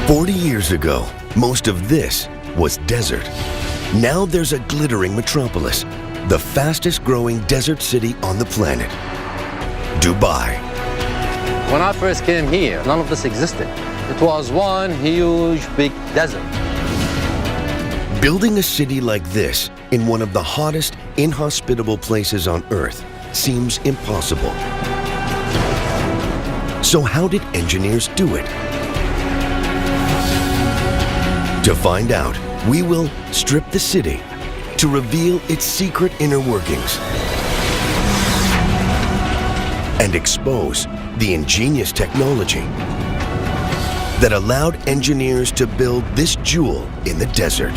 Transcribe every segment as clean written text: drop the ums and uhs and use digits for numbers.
40 years ago, most of this was desert. Now there's a glittering metropolis, the fastest growing desert city on the planet, Dubai. When I first came here, none of this existed. It was one huge big desert. Building a city like this in one of the hottest, inhospitable places on Earth seems impossible. So how did engineers do it? To find out, we will strip the city to reveal its secret inner workings and expose the ingenious technology that allowed engineers to build this jewel in the desert.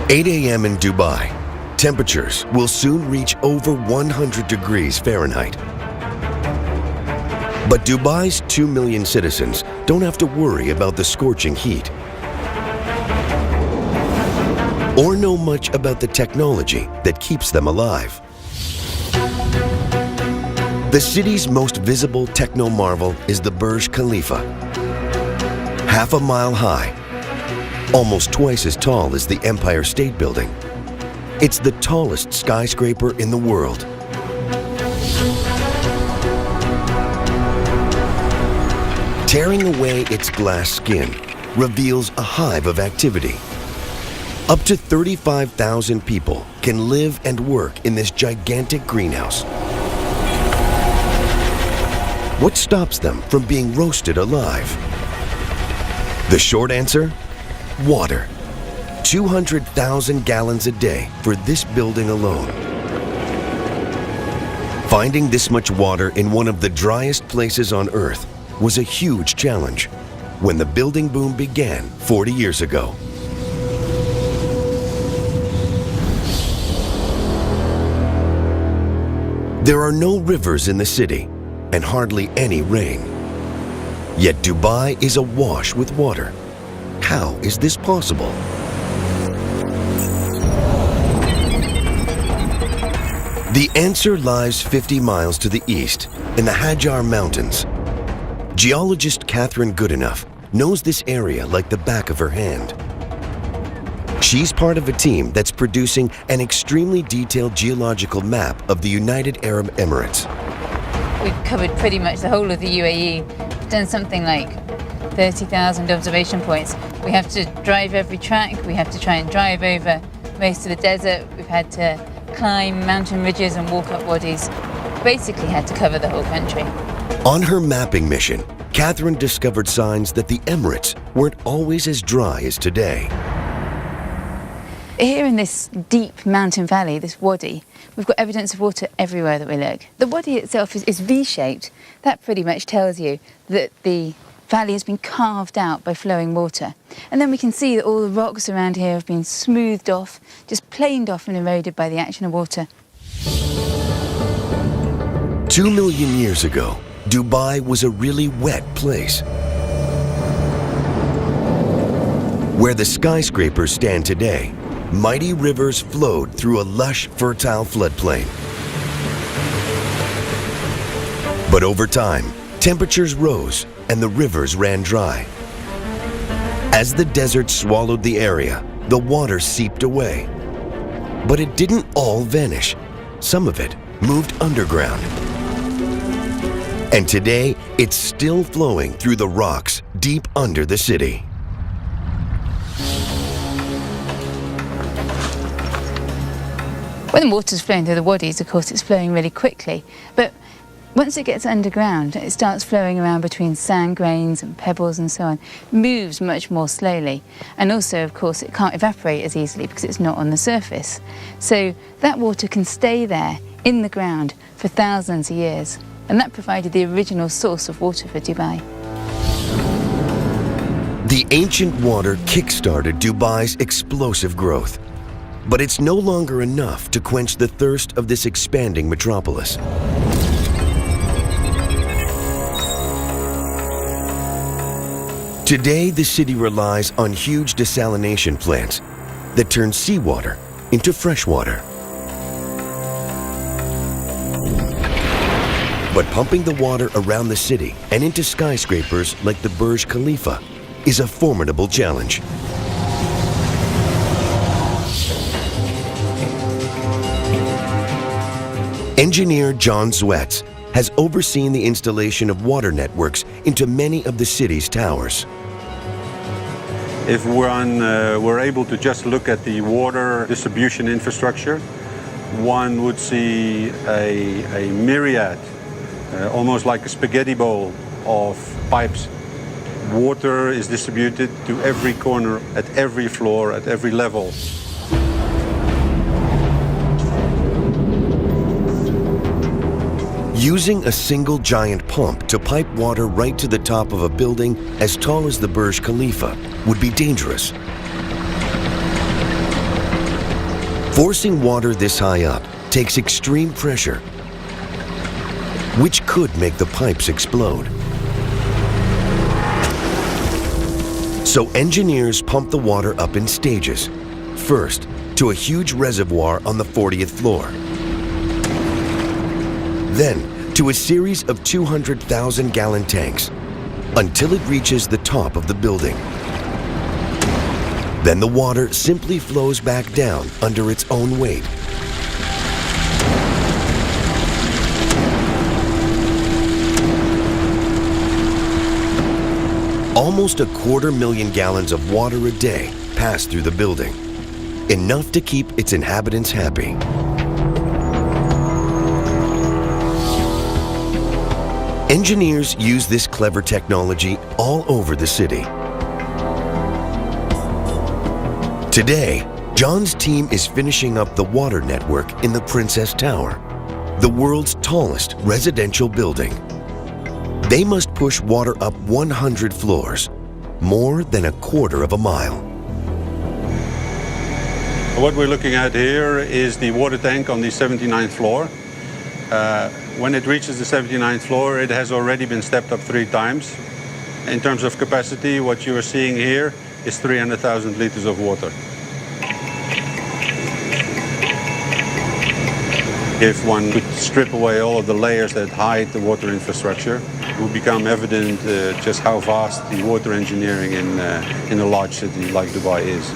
"8 a.m. in Dubai. Temperatures will soon reach over 100 degrees Fahrenheit. But Dubai's 2 million citizens don't have to worry about the scorching heat or know much about the technology that keeps them alive. The city's most visible techno-marvel is the Burj Khalifa. Half a mile high, almost twice as tall as the Empire State Building. It's the tallest skyscraper in the world. Tearing away its glass skin reveals a hive of activity. Up to 35,000 people can live and work in this gigantic greenhouse. What stops them from being roasted alive? The short answer? Water. 200,000 gallons a day for this building alone. Finding this much water in one of the driest places on Earth was a huge challenge when the building boom began 40 years ago. There are no rivers in the city and hardly any rain. Yet Dubai is awash with water. How is this possible? The answer lies 50 miles to the east in the Hajar Mountains. Geologist Catherine Goodenough knows this area like the back of her hand. She's part of a team that's producing an extremely detailed geological map of the United Arab Emirates. We've covered pretty much the whole of the UAE. We've done something like 30,000 observation points. We have to drive every track, we have to try and drive over most of the desert, we've had to climb mountain ridges and walk up wadis. Basically had to cover the whole country. On her mapping mission, Catherine discovered signs that the Emirates weren't always as dry as today. Here in this deep mountain valley, this wadi, we've got evidence of water everywhere that we look. The wadi itself is V-shaped. That pretty much tells you that the valley has been carved out by flowing water. And then we can see that all the rocks around here have been smoothed off, just planed off and eroded by the action of water. 2 million years ago, Dubai was a really wet place. Where the skyscrapers stand today, mighty rivers flowed through a lush, fertile floodplain. But over time, temperatures rose and the rivers ran dry. As the desert swallowed the area, the water seeped away. But it didn't all vanish. Some of it moved underground. And today, it's still flowing through the rocks deep under the city. When the water's flowing through the wadis, of course, it's flowing really quickly. But once it gets underground, it starts flowing around between sand grains and pebbles and so on. It moves much more slowly. And also, of course, it can't evaporate as easily because it's not on the surface. So that water can stay there in the ground for thousands of years. And that provided the original source of water for Dubai. The ancient water kick-started Dubai's explosive growth. But it's no longer enough to quench the thirst of this expanding metropolis. Today, the city relies on huge desalination plants that turns seawater into fresh water. But pumping the water around the city and into skyscrapers like the Burj Khalifa is a formidable challenge. Engineer John Zwetz has overseen the installation of water networks into many of the city's towers. If we're able to just look at the water distribution infrastructure, one would see a myriad, almost like a spaghetti bowl of pipes. Water is distributed to every corner, at every floor, at every level. Using a single giant pump to pipe water right to the top of a building as tall as the Burj Khalifa would be dangerous. Forcing water this high up takes extreme pressure, which could make the pipes explode. So engineers pump the water up in stages. First, to a huge reservoir on the 40th floor. Then, to a series of 200,000-gallon tanks, until it reaches the top of the building. Then the water simply flows back down under its own weight. Almost 250,000 gallons of water a day pass through the building, enough to keep its inhabitants happy. Engineers use this clever technology all over the city. Today, John's team is finishing up the water network in the Princess Tower, the world's tallest residential building. They must push water up 100 floors, more than a quarter of a mile. What we're looking at here is the water tank on the 79th floor. When it reaches the 79th floor, it has already been stepped up 3 times. In terms of capacity, what you are seeing here is 300,000 liters of water. If one could strip away all of the layers that hide the water infrastructure, it would become evident just how vast the water engineering in a large city like Dubai is.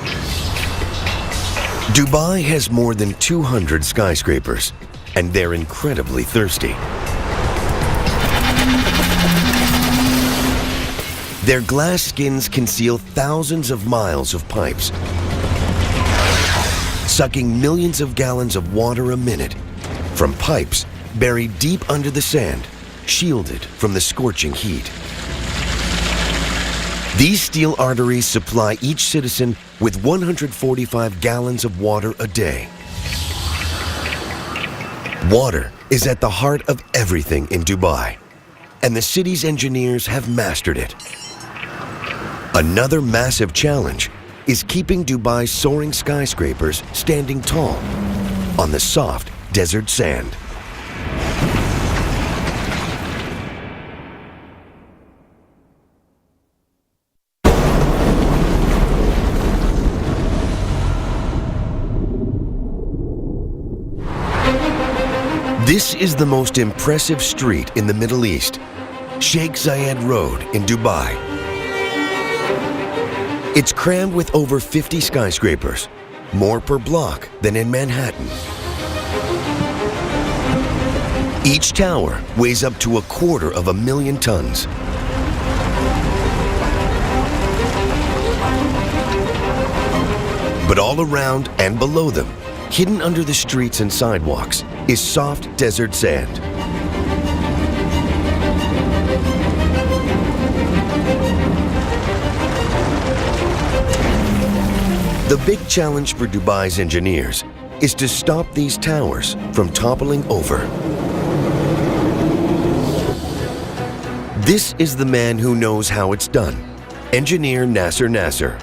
Dubai has more than 200 skyscrapers, and they're incredibly thirsty. Their glass skins conceal thousands of miles of pipes, sucking millions of gallons of water a minute from pipes buried deep under the sand, shielded from the scorching heat. These steel arteries supply each citizen with 145 gallons of water a day. Water is at the heart of everything in Dubai, and the city's engineers have mastered it. Another massive challenge is keeping Dubai's soaring skyscrapers standing tall on the soft desert sand. This is the most impressive street in the Middle East, Sheikh Zayed Road in Dubai. It's crammed with over 50 skyscrapers, more per block than in Manhattan. Each tower weighs up to 250,000 tons. But all around and below them, hidden under the streets and sidewalks, is soft desert sand. The big challenge for Dubai's engineers is to stop these towers from toppling over. This is the man who knows how it's done, engineer Nasser Nasser.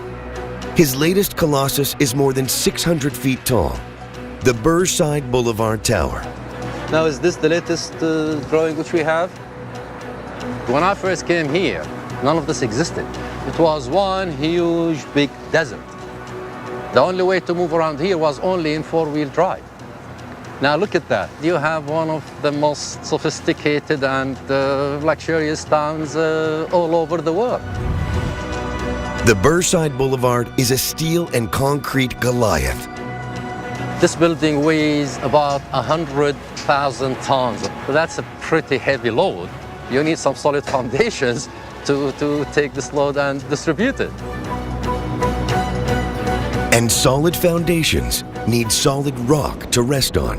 His latest colossus is more than 600 feet tall, the Burj Side Boulevard Tower. Now, is this the latest drawing which we have? When I first came here, none of this existed. It was one huge big desert. The only way to move around here was only in four-wheel drive. Now look at that. You have one of the most sophisticated and luxurious towns all over the world. The Burnside Boulevard is a steel and concrete Goliath. This building weighs about 100,000 tons. So that's a pretty heavy load. You need some solid foundations to take this load and distribute it. And solid foundations need solid rock to rest on.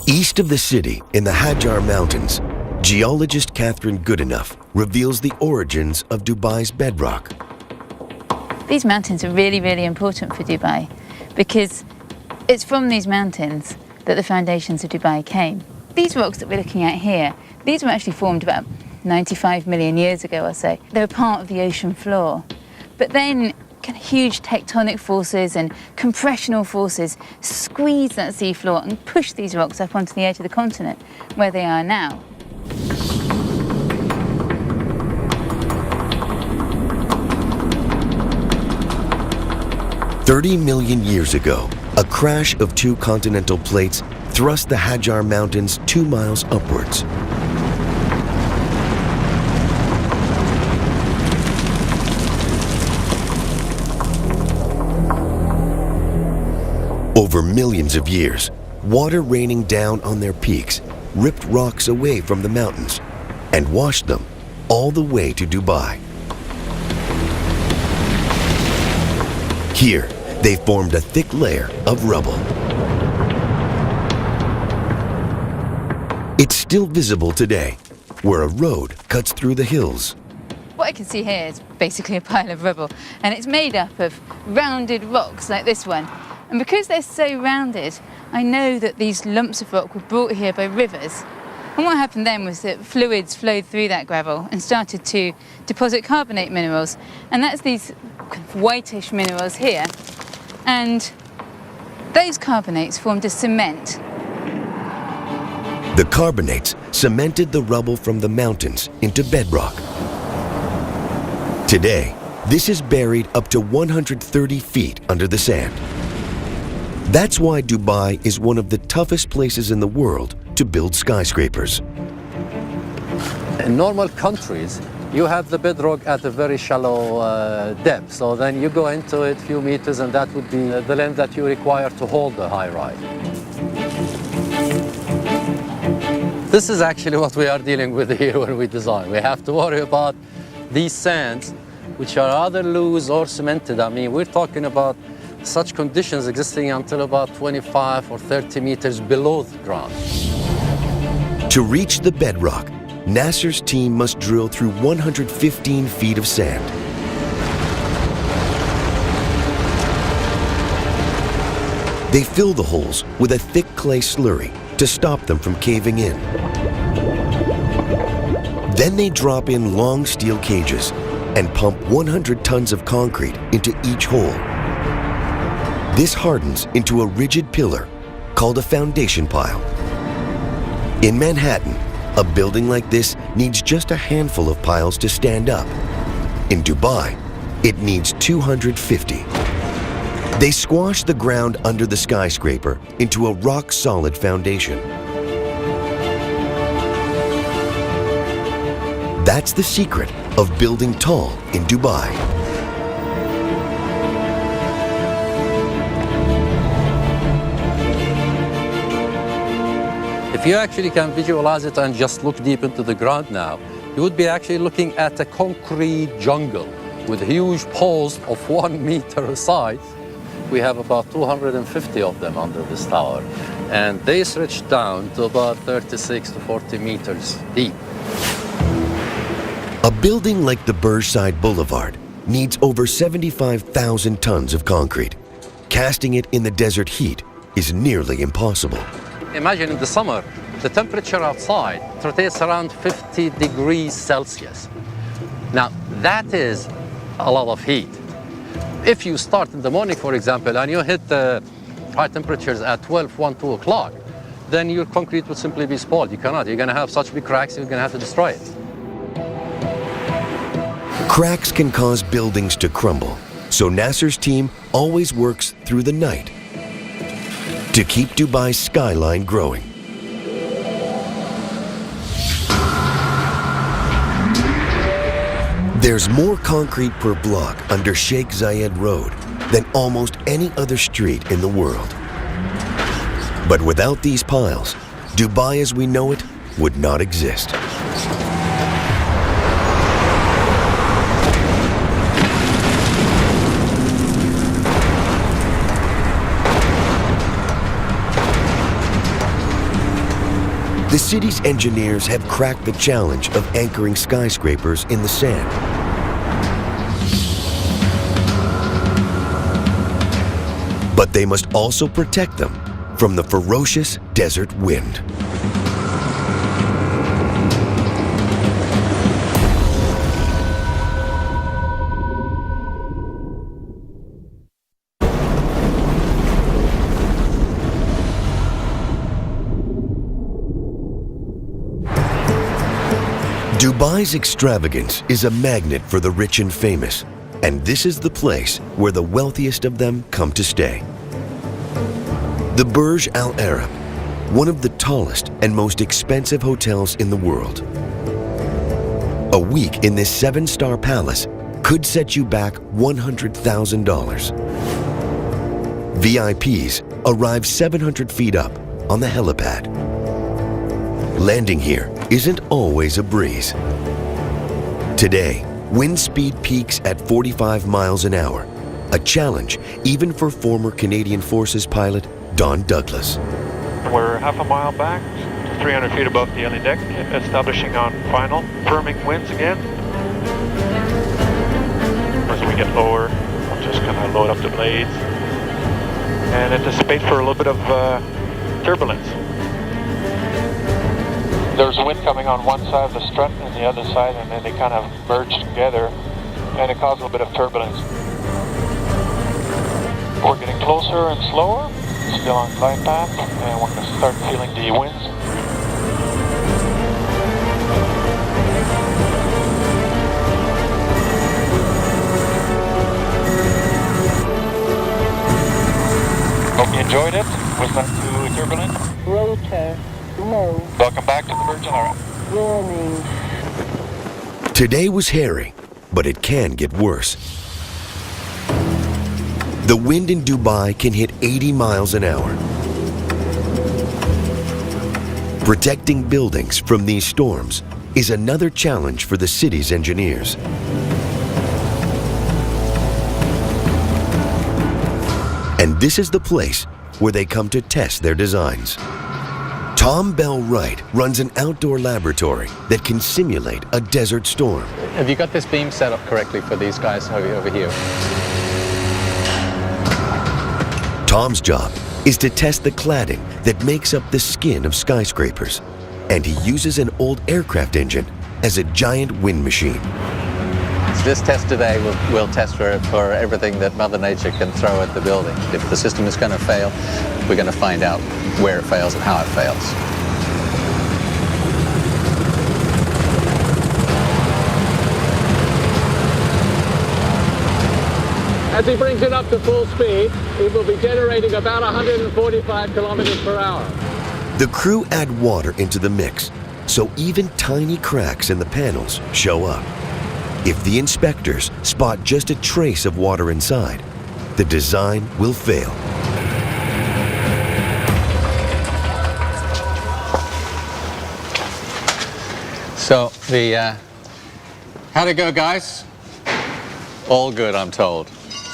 East of the city, in the Hajar Mountains, geologist Catherine Goodenough reveals the origins of Dubai's bedrock. These mountains are really, really important for Dubai because it's from these mountains that the foundations of Dubai came. These rocks that we're looking at here, these were actually formed about 95 million years ago or so. They were part of the ocean floor. But then kind of huge tectonic forces and compressional forces squeezed that seafloor and pushed these rocks up onto the edge of the continent, where they are now. "30 million years ago, a crash of two continental plates thrust the Hajar Mountains 2 miles upwards. Over millions of years, water raining down on their peaks ripped rocks away from the mountains and washed them all the way to Dubai. Here, they formed a thick layer of rubble. It's still visible today, where a road cuts through the hills. What I can see here is basically a pile of rubble, and it's made up of rounded rocks like this one. And because they're so rounded, I know that these lumps of rock were brought here by rivers. And what happened then was that fluids flowed through that gravel and started to deposit carbonate minerals. And that's these kind of whitish minerals here. And those carbonates formed a cement. The carbonates cemented the rubble from the mountains into bedrock. Today, this is buried up to 130 feet under the sand. That's why Dubai is one of the toughest places in the world to build skyscrapers. In normal countries, you have the bedrock at a very shallow depth. So then you go into it a few meters, and that would be the length that you require to hold the high rise. This is actually what we are dealing with here when we design. We have to worry about these sands, which are either loose or cemented. I mean, we're talking about such conditions existing until about 25 or 30 meters below the ground. To reach the bedrock, Nasser's team must drill through 115 feet of sand. They fill the holes with a thick clay slurry to stop them from caving in. Then they drop in long steel cages and pump 100 tons of concrete into each hole. This hardens into a rigid pillar called a foundation pile. In Manhattan, a building like this needs just a handful of piles to stand up. In Dubai, it needs 250. They squash the ground under the skyscraper into a rock-solid foundation. That's the secret of building tall in Dubai. If you actually can visualize it and just look deep into the ground now, you would be actually looking at a concrete jungle with huge poles of 1 meter size. We have about 250 of them under this tower, and they stretch down to about 36 to 40 meters deep. A building like the Burnside Boulevard needs over 75,000 tons of concrete. Casting it in the desert heat is nearly impossible. Imagine in the summer, the temperature outside rotates around 50 degrees Celsius. Now, that is a lot of heat. If you start in the morning, for example, and you hit the high temperatures at 12, 1, 2 o'clock, then your concrete would simply be spoiled. You cannot. You're going to have such big cracks, you're going to have to destroy it. Cracks can cause buildings to crumble, so Nasser's team always works through the night to keep Dubai's skyline growing. There's more concrete per block under Sheikh Zayed Road than almost any other street in the world. But without these piles, Dubai as we know it would not exist. The city's engineers have cracked the challenge of anchoring skyscrapers in the sand. But they must also protect them from the ferocious desert wind. Dubai's extravagance is a magnet for the rich and famous, and this is the place where the wealthiest of them come to stay. The Burj Al Arab, one of the tallest and most expensive hotels in the world. A week in this 7-star palace could set you back $100,000. VIPs arrive 700 feet up on the helipad. Landing here isn't always a breeze. Today, wind speed peaks at 45 miles an hour, a challenge even for former Canadian Forces pilot Don Douglas. We're half a mile back, 300 feet above the heli deck, establishing on final, firming winds again. As we get lower, I'm just going to load up the blades and anticipate for a little bit of turbulence. There's wind coming on one side of the strut and the other side, and then they kind of merge together, and it causes a little bit of turbulence. We're getting closer and slower, still on glide path, and we're going to start feeling the winds. Hope you enjoyed it. Was not too turbulent. Rotor. No. Welcome back to the Virgin Islands. Warning. Today was hairy, but it can get worse. The wind in Dubai can hit 80 miles an hour. Protecting buildings from these storms is another challenge for the city's engineers. And this is the place where they come to test their designs. Tom Bell Wright runs an outdoor laboratory that can simulate a desert storm. Have you got this beam set up correctly for these guys over here? Tom's job is to test the cladding that makes up the skin of skyscrapers, and he uses an old aircraft engine as a giant wind machine. So this test today will test for everything that Mother Nature can throw at the building. If the system is going to fail, we're going to find out where it fails and how it fails. As he brings it up to full speed, it will be generating about 145 kilometers per hour. The crew add water into the mix, so even tiny cracks in the panels show up. If the inspectors spot just a trace of water inside, the design will fail. So how'd it go, guys? All good, I'm told.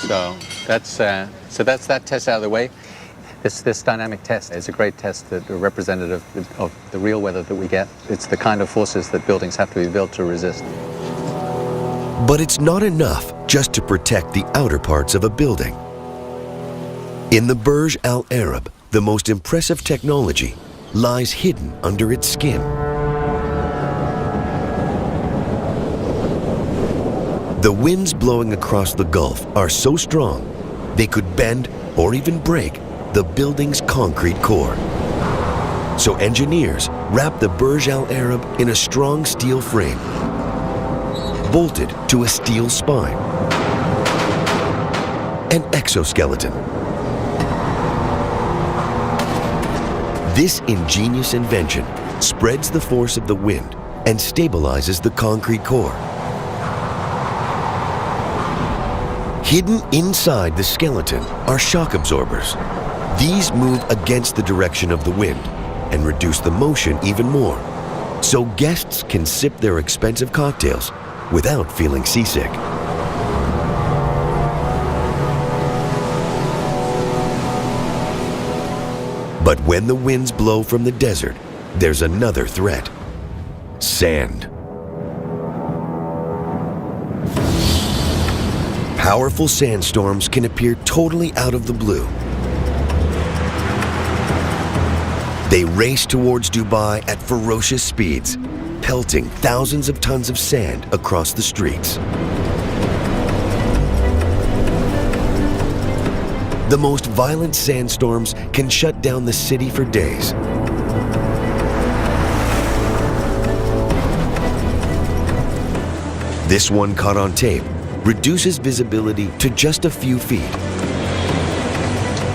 So that's that test out of the way. This dynamic test is a great test, that are representative of the real weather that we get. It's the kind of forces that buildings have to be built to resist. But it's not enough just to protect the outer parts of a building. In the Burj Al Arab, the most impressive technology lies hidden under its skin. The winds blowing across the Gulf are so strong, they could bend or even break the building's concrete core. So engineers wrap the Burj Al Arab in a strong steel frame. bolted to a steel spine. An exoskeleton. This ingenious invention spreads the force of the wind and stabilizes the concrete core. Hidden inside the skeleton are shock absorbers. These move against the direction of the wind and reduce the motion even more, so guests can sip their expensive cocktails without feeling seasick. But when the winds blow from the desert, there's another threat: sand. Powerful sandstorms can appear totally out of the blue. They race towards Dubai at ferocious speeds, pelting thousands of tons of sand across the streets. The most violent sandstorms can shut down the city for days. This one, caught on tape, reduces visibility to just a few feet.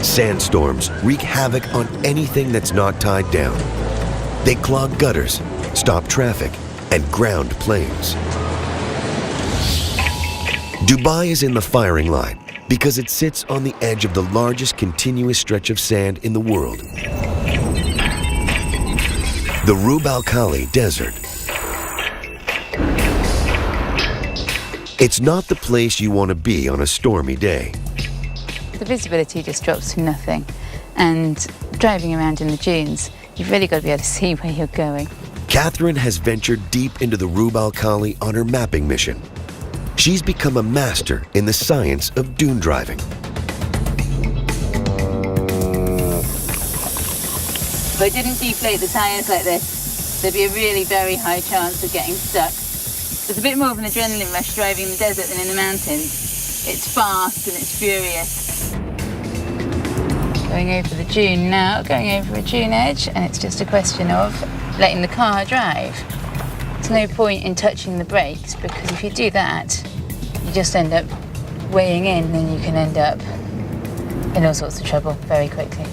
Sandstorms wreak havoc on anything that's not tied down. They clog gutters, stop traffic, and ground planes. Dubai is in the firing line because it sits on the edge of the largest continuous stretch of sand in the world, the Rub Al Khali Desert. It's not the place you want to be on a stormy day. The visibility just drops to nothing, and driving around in the dunes, you've really got to be able to see where you're going. Catherine has ventured deep into the Rub Al Khali on her mapping mission. She's become a master in the science of dune driving. If I didn't deflate the tyres like this, there'd be a really very high chance of getting stuck. There's a bit more of an adrenaline rush driving in the desert than in the mountains. It's fast and it's furious. Going over the dune now, going over a dune edge, and it's just a question of letting the car drive. There's no point in touching the brakes, because if you do that, you just end up weighing in and you can end up in all sorts of trouble very quickly.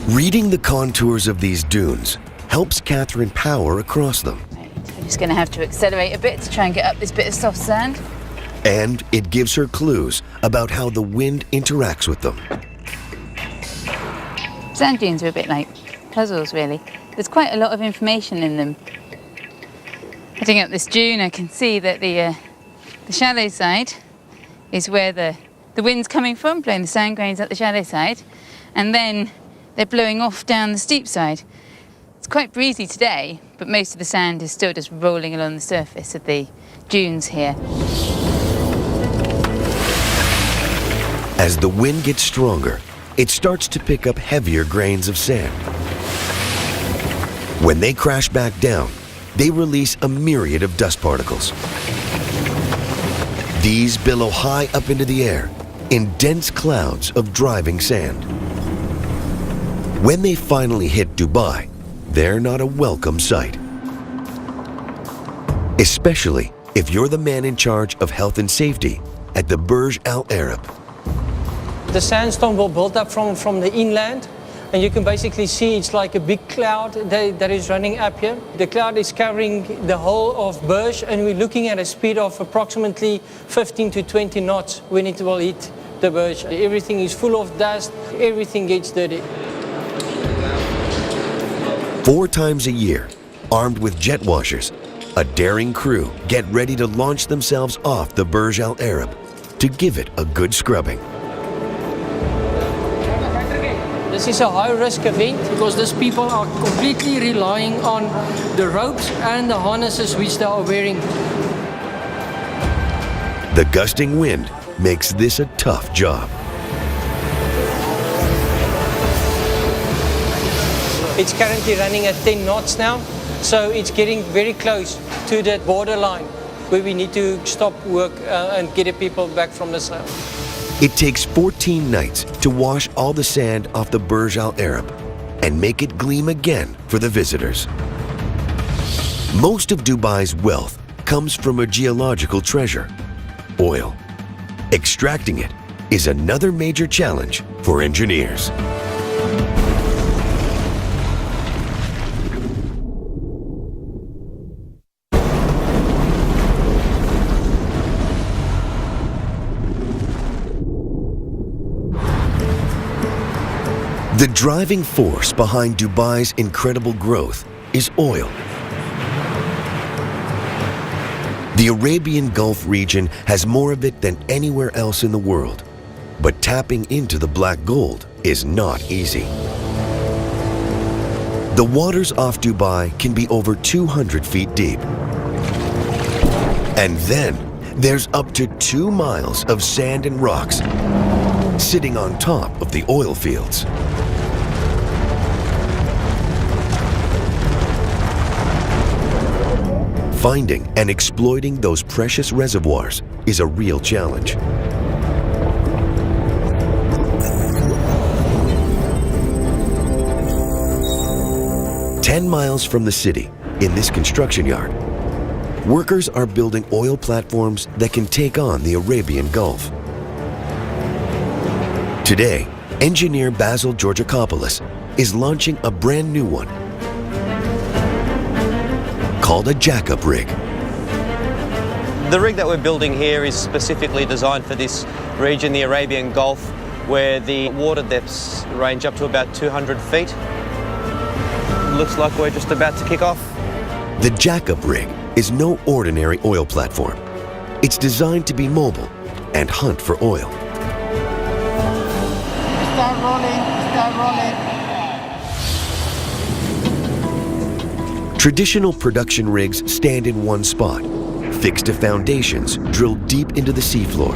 Reading the contours of these dunes helps Catherine power across them. I'm just going to have to accelerate a bit to try and get up this bit of soft sand. And it gives her clues about how the wind interacts with them. Sand dunes are a bit like puzzles, really. There's quite a lot of information in them. Heading up this dune, I can see that the shallow side is where the wind's coming from, blowing the sand grains up the shallow side, and then they're blowing off down the steep side. It's quite breezy today, but most of the sand is still just rolling along the surface of the dunes here. As the wind gets stronger, it starts to pick up heavier grains of sand. When they crash back down, they release a myriad of dust particles. These billow high up into the air in dense clouds of driving sand. When they finally hit Dubai, they're not a welcome sight. Especially if you're the man in charge of health and safety at the Burj Al Arab. The sandstorm will build up from the inland, and you can basically see it's like a big cloud that is running up here. The cloud is covering the whole of Burj, and we're looking at a speed of approximately 15 to 20 knots when it will hit the Burj. Everything is full of dust, everything gets dirty. 4 times a year, armed with jet washers, a daring crew get ready to launch themselves off the Burj Al Arab to give it a good scrubbing. This is a high-risk event because these people are completely relying on the ropes and the harnesses which they are wearing. The gusting wind makes this a tough job. It's currently running at 10 knots now, so it's getting very close to that borderline where we need to stop work and get the people back from the sail. It takes 14 nights to wash all the sand off the Burj Al Arab and make it gleam again for the visitors. Most of Dubai's wealth comes from a geological treasure, oil. Extracting it is another major challenge for engineers. The driving force behind Dubai's incredible growth is oil. The Arabian Gulf region has more of it than anywhere else in the world, but tapping into the black gold is not easy. The waters off Dubai can be over 200 feet deep. And then there's up to 2 miles of sand and rocks sitting on top of the oil fields. Finding and exploiting those precious reservoirs is a real challenge. "10 miles from the city, in this construction yard, workers are building oil platforms that can take on the Arabian Gulf. Today, engineer Basil Georgakopoulos is launching a brand new one, called a jack-up rig. The rig that we're building here is specifically designed for this region, the Arabian Gulf, where the water depths range up to about 200 feet. Looks like we're just about to kick off. The jack-up rig is no ordinary oil platform. It's designed to be mobile and hunt for oil. Start rolling, start rolling. Traditional production rigs stand in one spot, fixed to foundations drilled deep into the seafloor.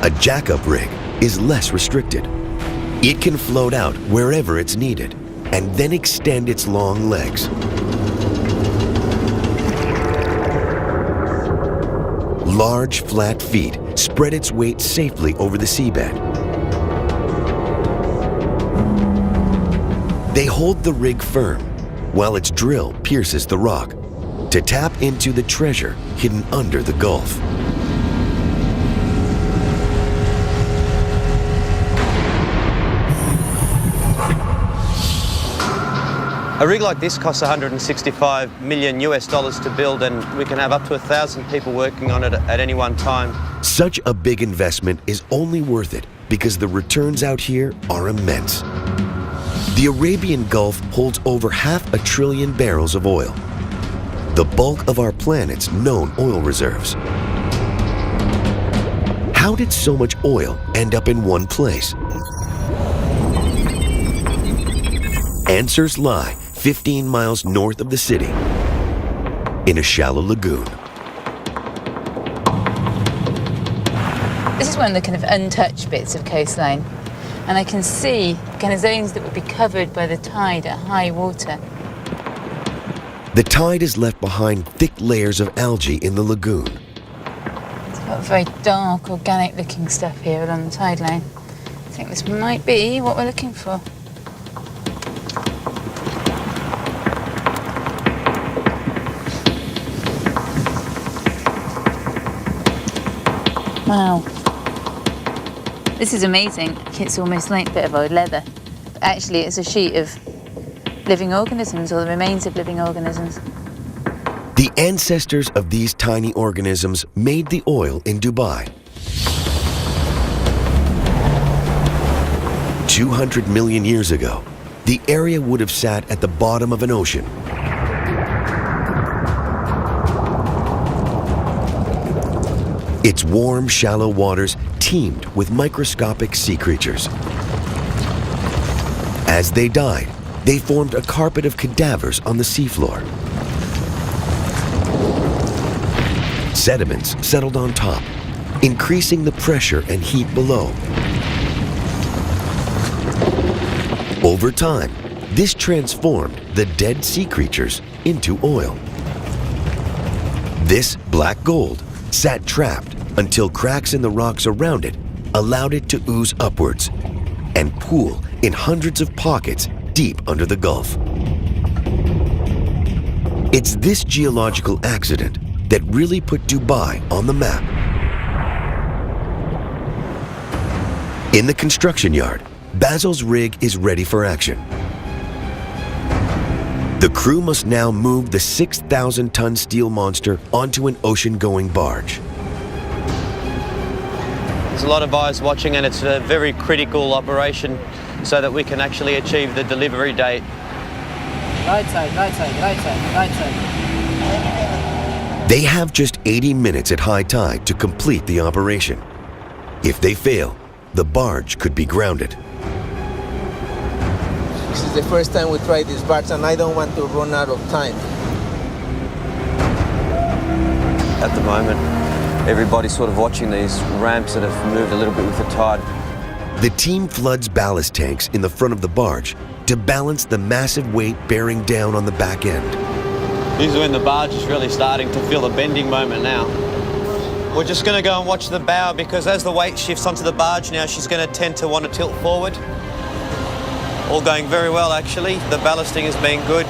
A jack-up rig is less restricted. It can float out wherever it's needed and then extend its long legs. Large, flat feet spread its weight safely over the seabed. They hold the rig firm while its drill pierces the rock to tap into the treasure hidden under the Gulf. A rig like this costs $165 million to build, and we can have up to 1,000 people working on it at any one time. Such a big investment is only worth it because the returns out here are immense. The Arabian Gulf holds over 500 billion barrels of oil, the bulk of our planet's known oil reserves. How did so much oil end up in one place? Answers lie 15 miles north of the city, in a shallow lagoon. This is one of the kind of untouched bits of coastline. And I can see kind of zones that would be covered by the tide at high water. The tide has left behind thick layers of algae in the lagoon. It's got very dark, organic-looking stuff here along the tide line. I think this might be what we're looking for. Wow. This is amazing. It's almost like a bit of old leather. But actually, it's a sheet of living organisms, or the remains of living organisms. The ancestors of these tiny organisms made the oil in Dubai. 200 million years ago, the area would have sat at the bottom of an ocean. Its warm, shallow waters teemed with microscopic sea creatures. As they died, they formed a carpet of cadavers on the seafloor. Sediments settled on top, increasing the pressure and heat below. Over time, this transformed the dead sea creatures into oil. This black gold sat trapped until cracks in the rocks around it allowed it to ooze upwards and pool in hundreds of pockets deep under the Gulf. It's this geological accident that really put Dubai on the map. In the construction yard, Basil's rig is ready for action. The crew must now move the 6,000-ton steel monster onto an ocean-going barge. There's a lot of eyes watching, and it's a very critical operation so that we can actually achieve the delivery date. Right side, right side, right side, right side. They have just 80 minutes at high tide to complete the operation. If they fail, the barge could be grounded. This is the first time we try this barge, and I don't want to run out of time. At the moment, everybody's sort of watching these ramps that have moved a little bit with the tide. The team floods ballast tanks in the front of the barge to balance the massive weight bearing down on the back end. This is when the barge is really starting to feel the bending moment now. We're just going to go and watch the bow, because as the weight shifts onto the barge now, she's going to tend to want to tilt forward. All going very well, actually. The ballasting has been good.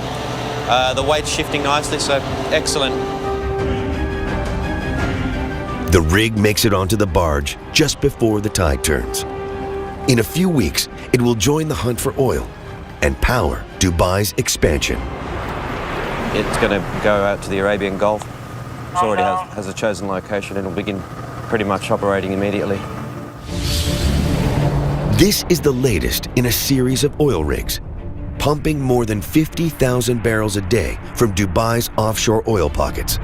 The weight's shifting nicely, so excellent. The rig makes it onto the barge just before the tide turns. In a few weeks, it will join the hunt for oil and power Dubai's expansion. It's going to go out to the Arabian Gulf. It already has a chosen location and will begin pretty much operating immediately. This is the latest in a series of oil rigs, pumping more than 50,000 barrels a day from Dubai's offshore oil pockets.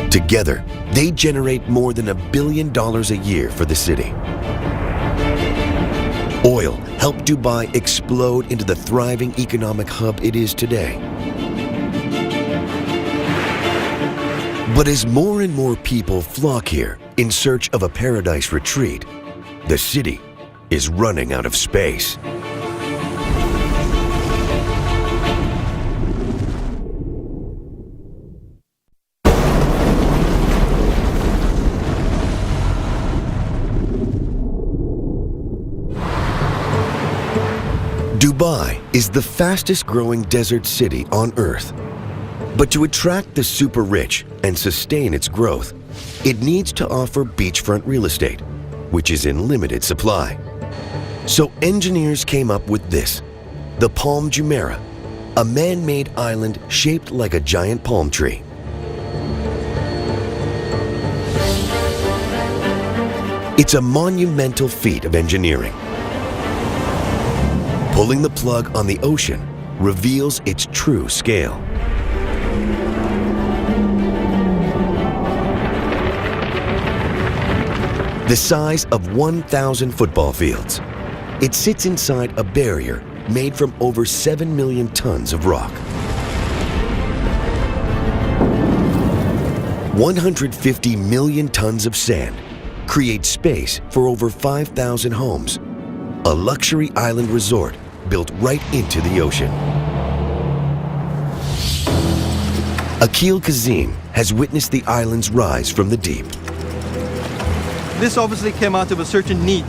Together, they generate more than $1 billion a year for the city. Oil helped Dubai explode into the thriving economic hub it is today. But as more and more people flock here in search of a paradise retreat, the city is running out of space. Dubai is the fastest growing desert city on Earth. But to attract the super rich and sustain its growth, it needs to offer beachfront real estate, which is in limited supply. So engineers came up with this, the Palm Jumeirah, a man-made island shaped like a giant palm tree. It's a monumental feat of engineering. Pulling the plug on the ocean reveals its true scale. The size of 1,000 football fields. It sits inside a barrier made from over 7 million tons of rock. 150 million tons of sand create space for over 5,000 homes. A luxury island resort built right into the ocean. Akil Kazim has witnessed the island's rise from the deep. This obviously came out of a certain need,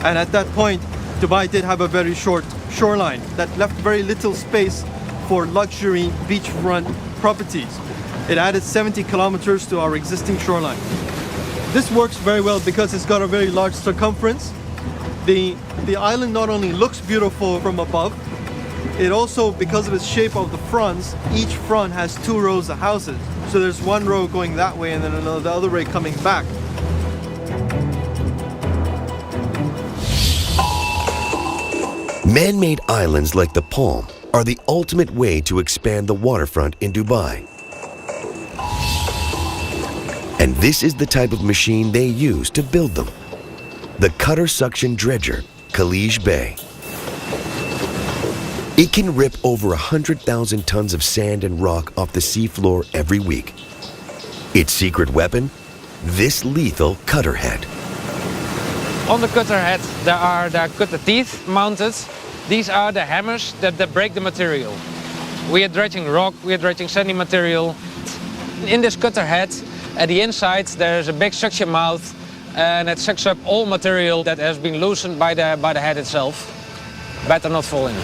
and at that point, Dubai did have a very short shoreline that left very little space for luxury beachfront properties. It added 70 kilometers to our existing shoreline. This works very well because it's got a very large circumference. The island not only looks beautiful from above, it also, because of its shape of the fronts, each front has 2 rows of houses. So there's one row going that way and then the other way coming back. Man-made islands like the Palm are the ultimate way to expand the waterfront in Dubai. And this is the type of machine they use to build them. The cutter suction dredger, Khalij Bey. It can rip over 100,000 tons of sand and rock off the seafloor every week. Its secret weapon? This lethal cutter head. On the cutter head, there are cutter teeth mounted. These are the hammers that break the material. We are dredging rock, we are dredging sandy material. In this cutter head, at the inside, there's a big suction mouth, and it sucks up all material that has been loosened by the head itself. better not fall in.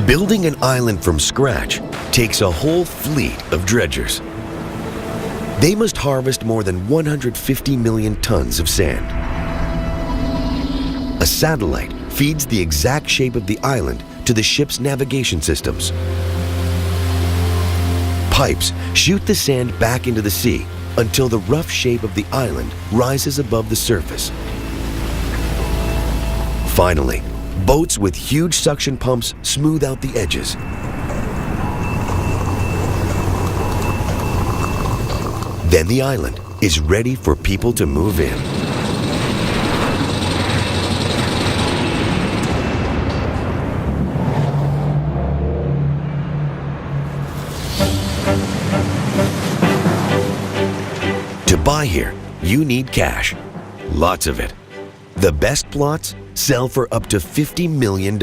Building an island from scratch takes a whole fleet of dredgers. They must harvest more than 150 million tons of sand. A satellite feeds the exact shape of the island to the ship's navigation systems. Pipes shoot the sand back into the sea until the rough shape of the island rises above the surface. Finally, boats with huge suction pumps smooth out the edges. Then the island is ready for people to move in. To buy here, you need cash. Lots of it. The best plots sell for up to $50 million.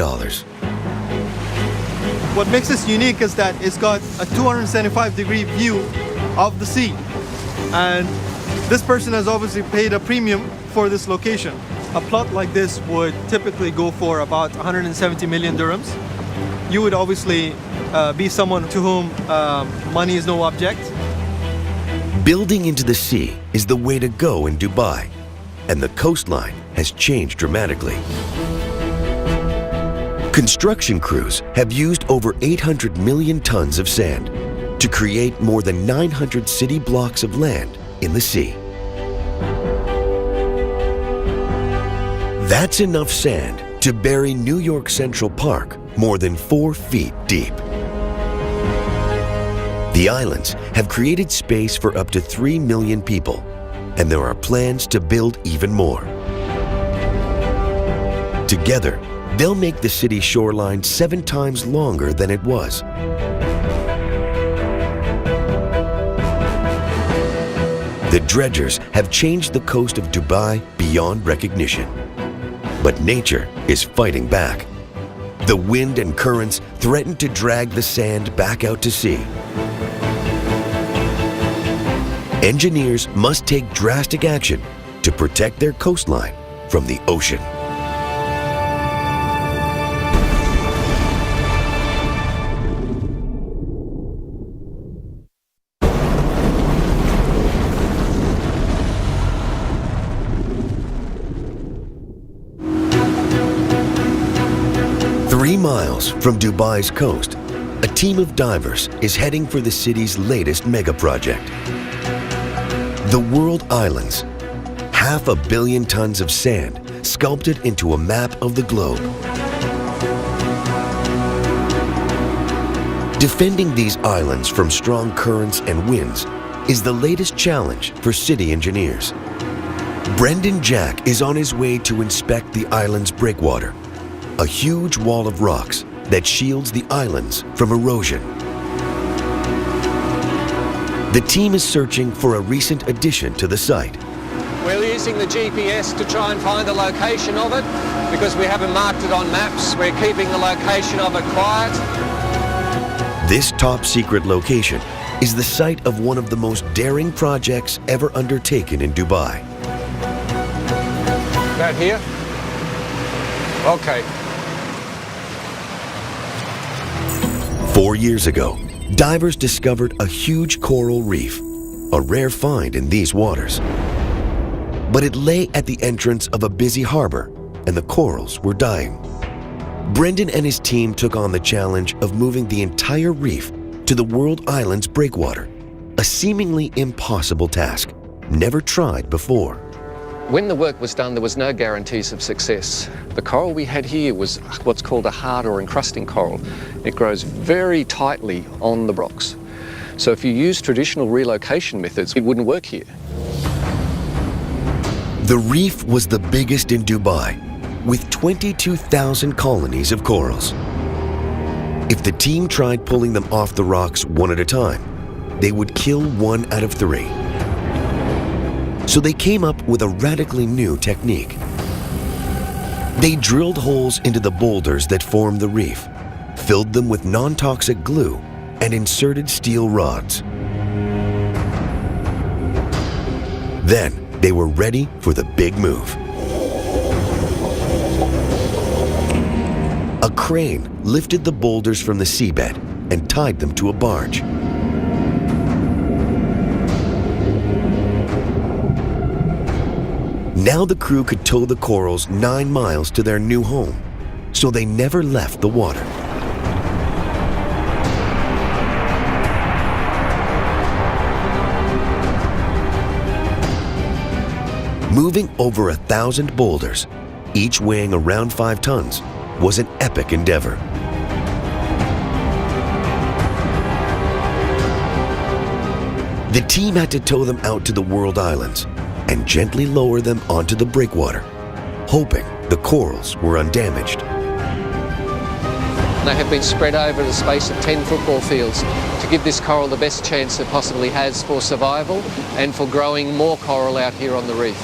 What makes this unique is that it's got a 275-degree view of the sea. And this person has obviously paid a premium for this location. A plot like this would typically go for about 170 million dirhams. You would obviously be someone to whom money is no object. Building into the sea is the way to go in Dubai, and the coastline has changed dramatically. Construction crews have used over 800 million tons of sand to create more than 900 city blocks of land in the sea. That's enough sand to bury New York Central Park more than 4 feet deep. The islands have created space for up to 3 million people, and there are plans to build even more. Together, they'll make the city's shoreline 7 times longer than it was. The dredgers have changed the coast of Dubai beyond recognition. But nature is fighting back. The wind and currents threaten to drag the sand back out to sea. Engineers must take drastic action to protect their coastline from the ocean. Miles from Dubai's coast, a team of divers is heading for the city's latest mega project. The World Islands, 500 million tons of sand sculpted into a map of the globe. Defending these islands from strong currents and winds is the latest challenge for city engineers. Brendan Jack is on his way to inspect the island's breakwater, a huge wall of rocks that shields the islands from erosion. The team is searching for a recent addition to the site. We're using the GPS to try and find the location of it because we haven't marked it on maps. We're keeping the location of it quiet. This top secret location is the site of one of the most daring projects ever undertaken in Dubai. About here? Okay. 4 years ago, divers discovered a huge coral reef, a rare find in these waters. But it lay at the entrance of a busy harbor, and the corals were dying. Brendan and his team took on the challenge of moving the entire reef to the World Islands breakwater, a seemingly impossible task, never tried before. When the work was done, there was no guarantees of success. The coral we had here was what's called a hard or encrusting coral. It grows very tightly on the rocks. So if you use traditional relocation methods, it wouldn't work here. The reef was the biggest in Dubai, with 22,000 colonies of corals. If the team tried pulling them off the rocks one at a time, they would kill 1 out of 3. So they came up with a radically new technique. They drilled holes into the boulders that formed the reef, filled them with non-toxic glue, and inserted steel rods. Then they were ready for the big move. A crane lifted the boulders from the seabed and tied them to a barge. Now the crew could tow the corals 9 miles to their new home, so they never left the water. Moving over 1,000 boulders, each weighing around 5 tons, was an epic endeavor. The team had to tow them out to the World Islands and gently lower them onto the breakwater, hoping the corals were undamaged. They have been spread over the space of 10 football fields to give this coral the best chance it possibly has for survival and for growing more coral out here on the reef.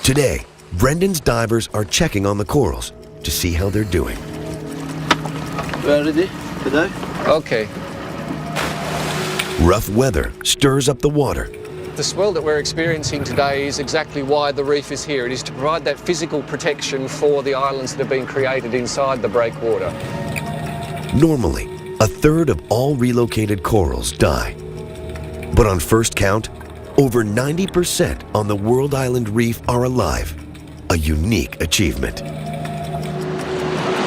Today, Brendan's divers are checking on the corals to see how they're doing. Ready to dive? Okay. Rough weather stirs up the water. The swell that we're experiencing today is exactly why the reef is here. It is to provide that physical protection for the islands that have been created inside the breakwater. Normally, 1/3 of all relocated corals die. But on first count, over 90% on the World Island Reef are alive, a unique achievement.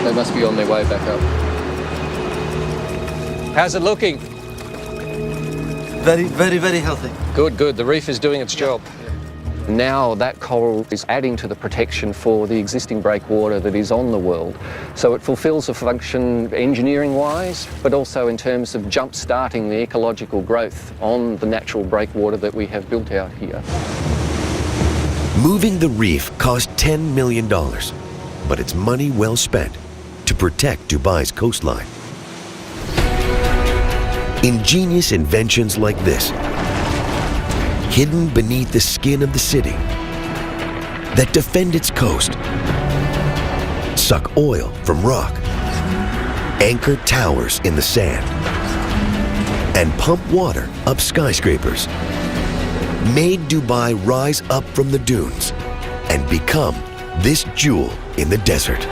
They must be on their way back up. How's it looking? Very, very, very healthy. Good, good. The reef is doing its job. Now that coral is adding to the protection for the existing breakwater that is on the world. So it fulfills a function engineering-wise, but also in terms of jump-starting the ecological growth on the natural breakwater that we have built out here. Moving the reef cost $10 million, but it's money well spent to protect Dubai's coastline. Ingenious inventions like this, hidden beneath the skin of the city, that defend its coast, suck oil from rock, anchor towers in the sand, and pump water up skyscrapers, made Dubai rise up from the dunes and become this jewel in the desert.